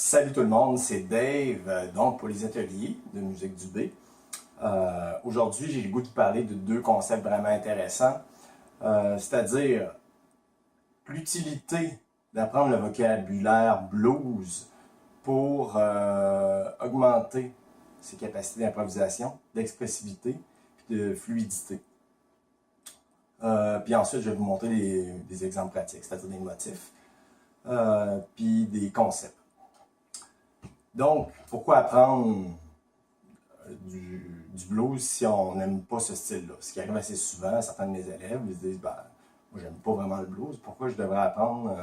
Salut tout le monde, c'est Dave, donc pour les ateliers de musique du B. Aujourd'hui, j'ai le goût de parler de deux concepts vraiment intéressants, c'est-à-dire l'utilité d'apprendre le vocabulaire blues pour augmenter ses capacités d'improvisation, d'expressivité et de fluidité. Puis ensuite, je vais vous montrer des exemples pratiques, c'est-à-dire des motifs, puis des concepts. Donc, pourquoi apprendre du blues si on n'aime pas ce style-là? Ce qui arrive assez souvent, certains de mes élèves, ils se disent, ben, moi j'aime pas vraiment le blues, pourquoi je devrais apprendre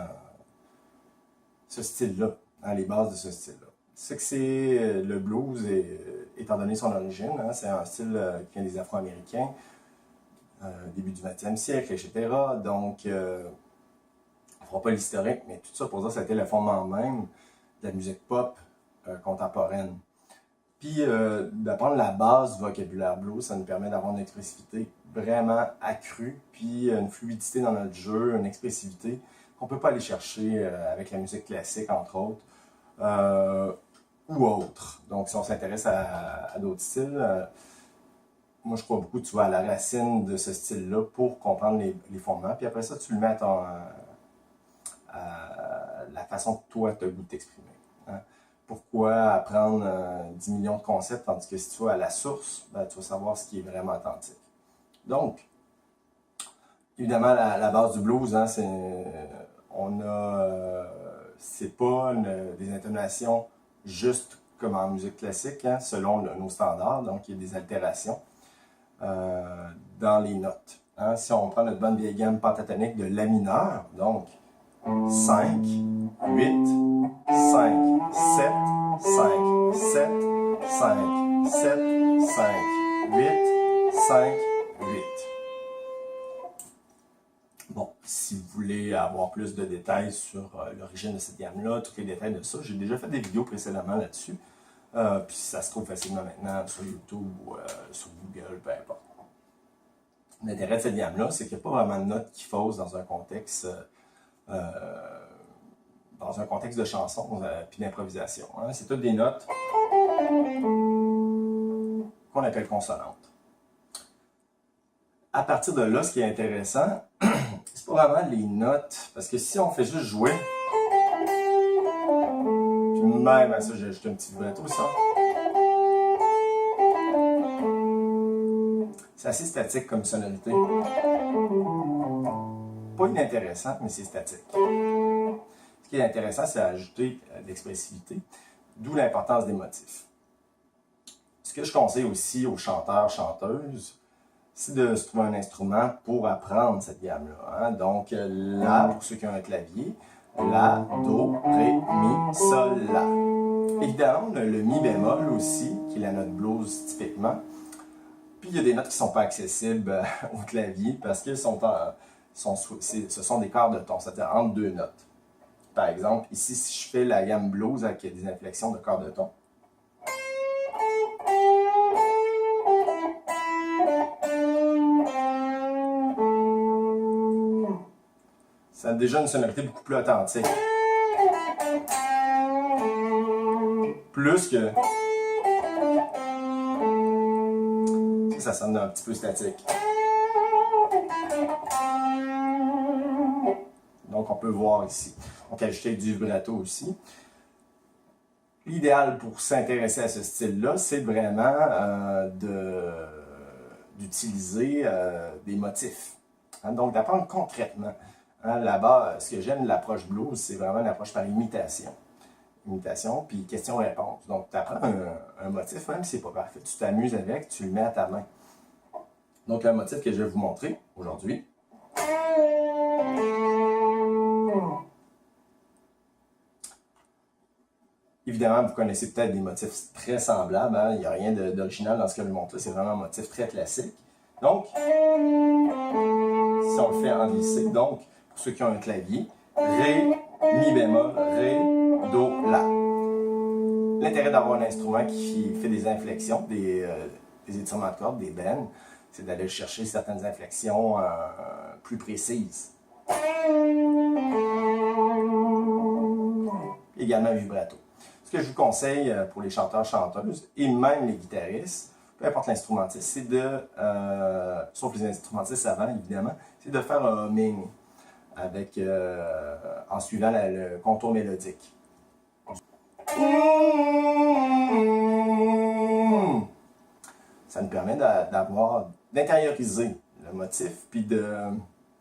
ce style-là, les bases de ce style-là? C'est que le blues, étant donné son origine, c'est un style qui vient des Afro-Américains, début du 20e siècle, etc. Donc, on ne fera pas l'historique, mais tout ça pour dire que ça a été le fondement même de la musique pop contemporaine. Puis d'apprendre la base du vocabulaire blues, ça nous permet d'avoir une expressivité vraiment accrue, puis une fluidité dans notre jeu, une expressivité qu'on ne peut pas aller chercher avec la musique classique, entre autres, ou autre. Donc si on s'intéresse à d'autres styles, moi je crois beaucoup, tu vas à la racine de ce style-là pour comprendre les fondements, puis après ça, tu le mets à la façon que toi, tu as le goût de t'exprimer. Pourquoi apprendre 10 millions de concepts, tandis que si tu vas à la source, ben, tu vas savoir ce qui est vraiment authentique. Donc, évidemment, la base du blues, c'est pas des intonations justes comme en musique classique, selon nos standards, donc il y a des altérations dans les notes. Si on prend notre bonne vieille gamme pentatonique de La mineur, donc 5, 8, 5, 7, 5, 7, 5, 7, 5, 8, 5, 8. Bon, si vous voulez avoir plus de détails sur l'origine de cette gamme-là, tous les détails de ça, j'ai déjà fait des vidéos précédemment là-dessus. Puis ça se trouve facilement maintenant sur YouTube ou sur Google, peu importe. L'intérêt de cette gamme-là, c'est qu'il n'y a pas vraiment de notes qui faussent dans un contexte de chanson puis d'improvisation. C'est toutes des notes qu'on appelle consonantes. À partir de là, ce qui est intéressant, c'est pas vraiment les notes, parce que si on fait juste jouer, puis même à ça, j'ai ajouté un petit vibrato, ça. C'est assez statique comme sonorité. Pas inintéressant, mais c'est statique. Ce qui est intéressant, c'est ajouter de l'expressivité, d'où l'importance des motifs. Ce que je conseille aussi aux chanteurs, chanteuses, c'est de se trouver un instrument pour apprendre cette gamme-là. Donc, La, pour ceux qui ont un clavier, La, Do, Ré, Mi, Sol, La. Évidemment, on a le Mi bémol aussi, qui est la note blues typiquement. Puis, il y a des notes qui ne sont pas accessibles au clavier parce que ce sont des quarts de ton, c'est-à-dire entre deux notes. Par exemple, ici, si je fais la gamme blues avec des inflexions de quarts de ton, ça a déjà une sonorité beaucoup plus authentique. Plus que ça sonne un petit peu statique. Donc, on peut voir ici. Donc, ajouter du vibrato aussi. L'idéal pour s'intéresser à ce style-là, c'est vraiment d'utiliser des motifs. Donc, d'apprendre concrètement. Là-bas, ce que j'aime de l'approche blues, c'est vraiment l'approche par imitation. Imitation, puis question-réponse. Donc, tu apprends un motif, même si c'est pas parfait. Tu t'amuses avec, tu le mets à ta main. Donc, le motif que je vais vous montrer aujourd'hui. Évidemment, vous connaissez peut-être des motifs très semblables. Il n'y a rien d'original dans ce que je vous montre là. C'est vraiment un motif très classique. Donc, si on le fait en glissé, donc, pour ceux qui ont un clavier, Ré, Mi bémol, Ré, Do, La. L'intérêt d'avoir un instrument qui fait des inflexions, des étirements de cordes, des bends, c'est d'aller chercher certaines inflexions plus précises. Également un vibrato. que je vous conseille pour les chanteurs-chanteuses et même les guitaristes, peu importe l'instrumentiste, c'est de, sauf les instrumentistes avant évidemment, c'est de faire un humming avec, en suivant le contour mélodique. Ça nous permet d'intérioriser le motif, puis de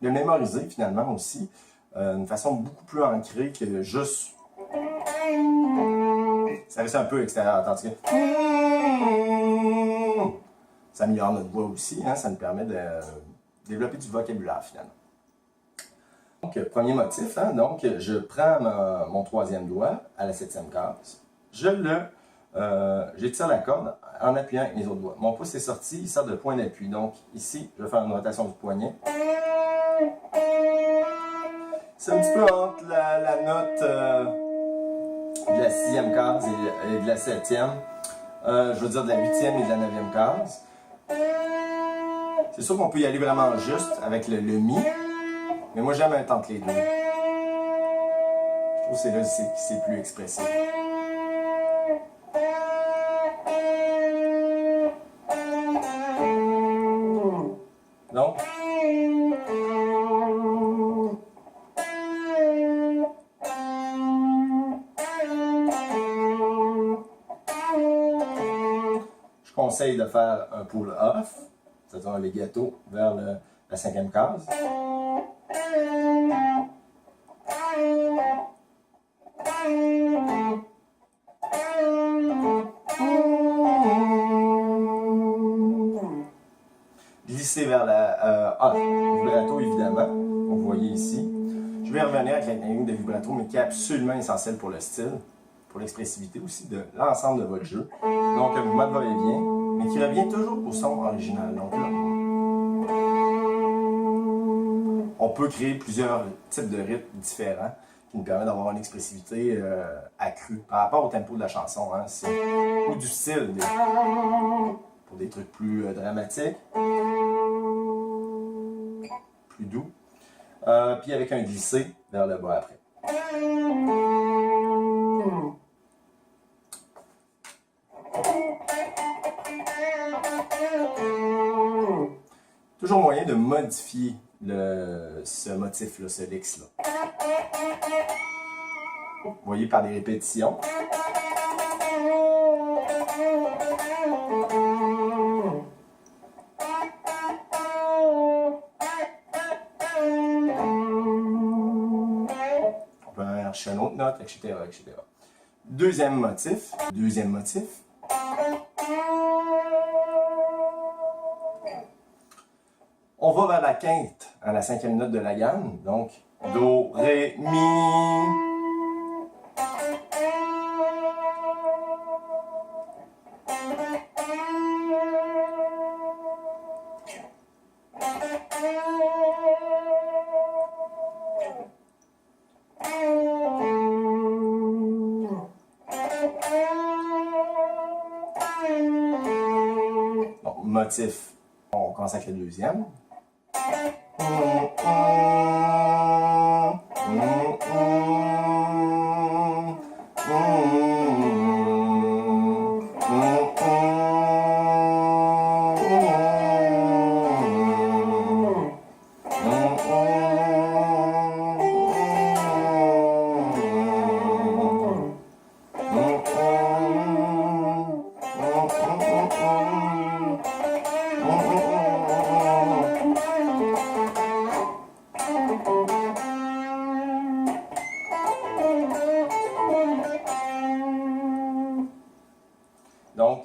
le mémoriser finalement aussi, d'une façon beaucoup plus ancrée que juste... Ça reste un peu extérieur, tandis que... Ça améliore notre voix aussi, hein, ça nous permet de développer du vocabulaire finalement. Donc, premier motif, hein, donc je prends mon troisième doigt à la septième case, j'étire la corde en appuyant avec mes autres doigts. Mon pouce est sorti, il sert de point d'appui. Donc ici, je vais faire une rotation du poignet. C'est un petit peu entre la note de la sixième case et de la septième. Je veux dire de la huitième et de la neuvième case. C'est sûr qu'on peut y aller vraiment juste avec le mi. Mais moi, j'aime un temps entre les deux. Je trouve que c'est là que c'est plus expressif. Donc, je conseille de faire un pull-off, c'est-à-dire un legato vers la cinquième case. Glisser vers la vibrato évidemment, vous voyez ici. Je vais revenir avec la technique de vibrato, mais qui est absolument essentielle pour le style, pour l'expressivité aussi de l'ensemble de votre jeu. Donc le mouvement de va-et-vient, mais qui revient toujours au son original. Donc là, on peut créer plusieurs types de rythmes différents qui nous permettent d'avoir une expressivité accrue par rapport au tempo de la chanson, hein, ou du style, pour des trucs plus dramatiques, plus doux, puis avec un glissé vers le bas après. Toujours moyen de modifier ce motif-là, ce licks-là. Vous voyez par des répétitions. On peut chercher une autre note, etc., etc. Deuxième motif. On va vers la quinte, à la cinquième note de la gamme. Donc, Do, Ré, Mi. Donc, motif, on commence avec le deuxième. Donc,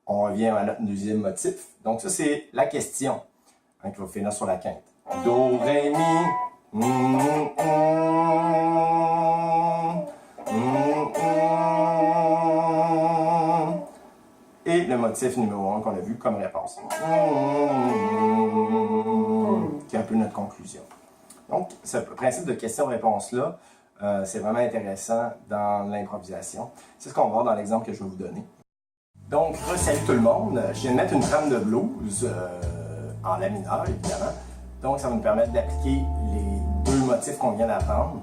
on revient à notre deuxième motif. Donc, ça, c'est la question hein, qui va finir sur la quinte. Do, Ré, Mi. Et le motif numéro 1 qu'on a vu comme réponse. Qui est un peu notre conclusion. Donc, ce principe de question-réponse-là, c'est vraiment intéressant dans l'improvisation. C'est ce qu'on va voir dans l'exemple que je vais vous donner. Donc, salut tout le monde. Je viens de mettre une trame de blues en la mineur, évidemment. Donc, ça va nous permettre d'appliquer les deux motifs qu'on vient d'apprendre,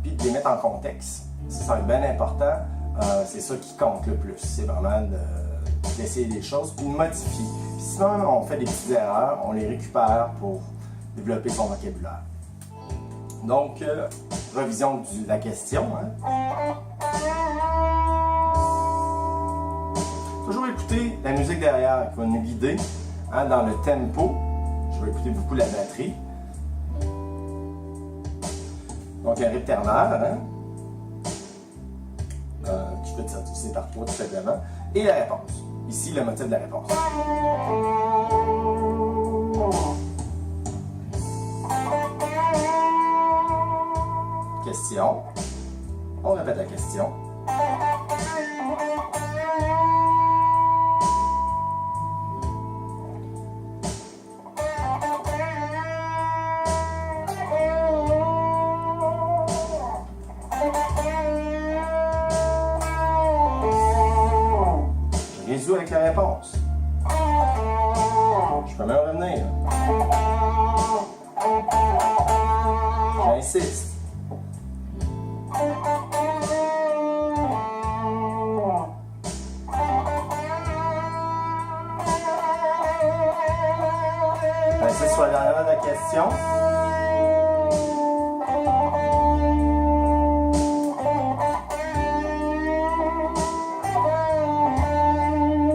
puis de les mettre en contexte. ça va être bien important. C'est ça qui compte le plus. C'est vraiment d'essayer des choses puis de modifier. Puis sinon, on fait des petites erreurs, on les récupère pour développer son vocabulaire. Donc, revision de la question. Toujours écouter la musique derrière qui va nous guider dans le tempo. Je vais écouter beaucoup la batterie. Donc, un rythme ternaire, qui peut être divisé par 3 tout simplement. Et la réponse. Ici, le motif de la réponse. Question. On répète la question. Je résous avec la réponse. Je peux même revenir. J'insiste. J'insiste sur la dernière de la question.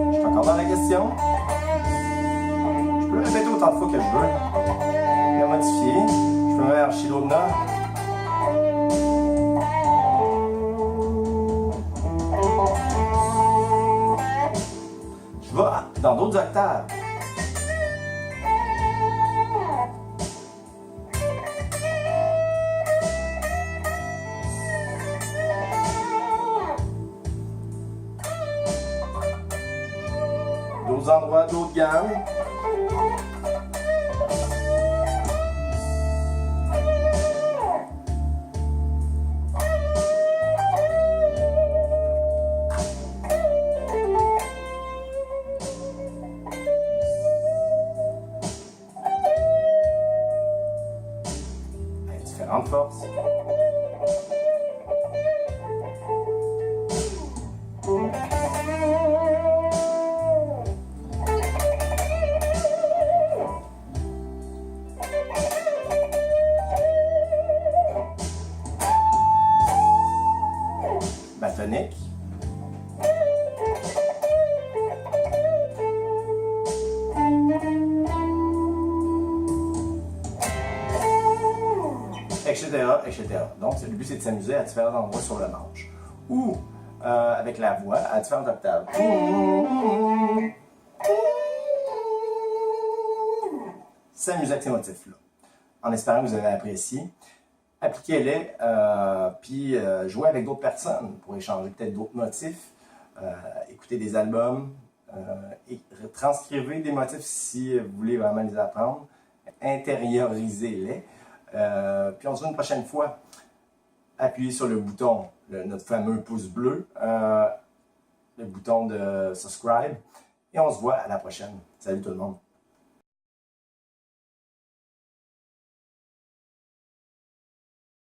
Je suis encore dans la question. Je peux répéter autant de fois que je veux. Je peux modifier. Je peux me mettre chez l'autre note. Je vais dans d'autres octaves. D'autres endroits, d'autres gammes. Avec différentes forces. Batonique. Etc., etc. Donc, le but, c'est de s'amuser à différents endroits sur le manche. Ou, avec la voix, à différentes octaves. S'amuser avec ces motifs-là. En espérant que vous avez apprécié. Appliquez-les, puis jouez avec d'autres personnes pour échanger peut-être d'autres motifs. Écoutez des albums, et transcrivez des motifs si vous voulez vraiment les apprendre. Intériorisez-les. Puis on se voit une prochaine fois. Appuyez sur le bouton, notre fameux pouce bleu, le bouton de subscribe. Et on se voit à la prochaine. Salut tout le monde.